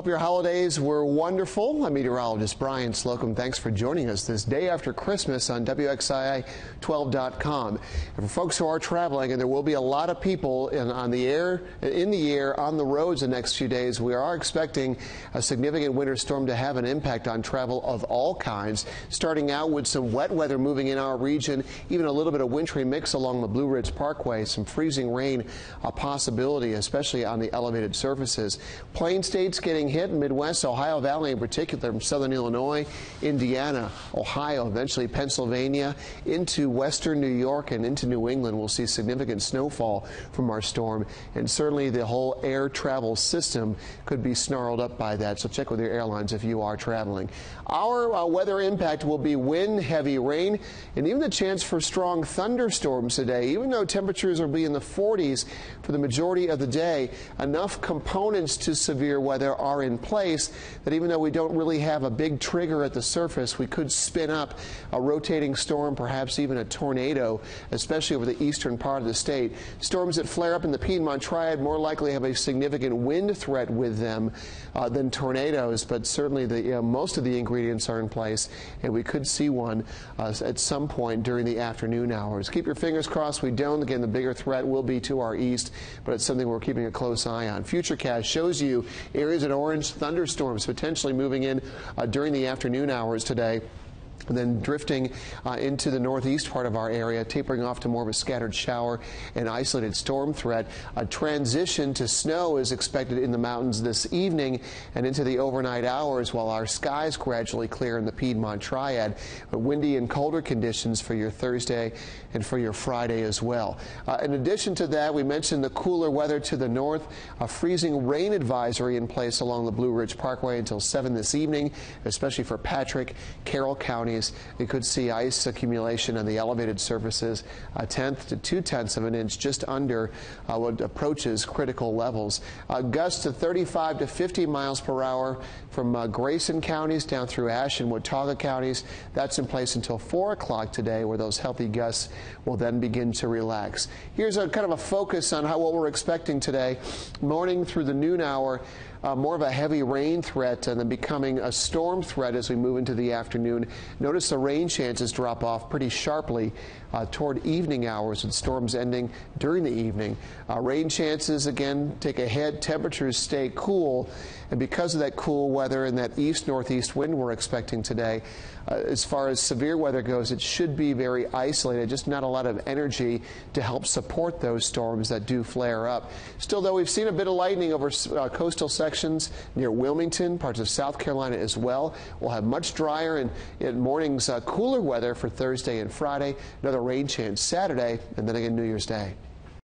Hope your holidays were wonderful. I'm meteorologist Brian Slocum. Thanks for joining us this day after Christmas on WXII12.com. And for folks who are traveling, and there will be a lot of people in the air, on the roads the next few days, we are expecting a significant winter storm to have an impact on travel of all kinds, starting out with some wet weather moving in our region, even a little bit of wintry mix along the Blue Ridge Parkway, some freezing rain a possibility, especially on the elevated surfaces. Plain states getting hit, Midwest, Ohio Valley in particular, from southern Illinois, Indiana, Ohio, eventually Pennsylvania, into western New York and into New England. We'll see significant snowfall from our storm, and certainly the whole air travel system could be snarled up by that, so check with your airlines if you are traveling. Our weather impact will be wind, heavy rain, and even the chance for strong thunderstorms today. Even though temperatures will be in the 40s for the majority of the day, enough components to severe weather are in place that even though we don't really have a big trigger at the surface, we could spin up a rotating storm, perhaps even a tornado, especially over the eastern part of the state. Storms that flare up in the Piedmont Triad more likely have a significant wind threat with them than tornadoes, but certainly most of the ingredients are in place, and we could see one at some point during the afternoon hours. Keep your fingers crossed we don't. Again, the bigger threat will be to our east, but it's something we're keeping a close eye on. Futurecast shows you areas in orange, thunderstorms potentially moving in during the afternoon hours today, and then drifting into the northeast part of our area, tapering off to more of a scattered shower and isolated storm threat. A transition to snow is expected in the mountains this evening and into the overnight hours, while our skies gradually clear in the Piedmont Triad. Windy and colder conditions for your Thursday and for your Friday as well. In addition to that, we mentioned the cooler weather to the north. A freezing rain advisory in place along the Blue Ridge Parkway until 7 this evening, especially for Patrick, Carroll counties. You could see ice accumulation on the elevated surfaces, 1/10 to 2/10 of an inch, just under what approaches critical levels. Gusts to 35 to 50 miles per hour from Grayson counties down through Ashe and Watauga counties. That's in place until 4 o'clock today, where those healthy gusts will then begin to relax. Here's a kind of a focus on what we're expecting today. Morning through the noon hour, more of a heavy rain threat and then becoming a storm threat as we move into the afternoon. Notice the rain chances drop off pretty sharply toward evening hours, with storms ending during the evening. Rain chances again take a hit. Temperatures stay cool, and because of that cool weather and that east-northeast wind we're expecting today, as far as severe weather goes, it should be very isolated, just not a lot of energy to help support those storms that do flare up. Still, though, we've seen a bit of lightning over coastal sections near Wilmington, parts of South Carolina as well. We'll have much drier and in mornings cooler weather for Thursday and Friday. Another rain chance Saturday, and then again New Year's Day.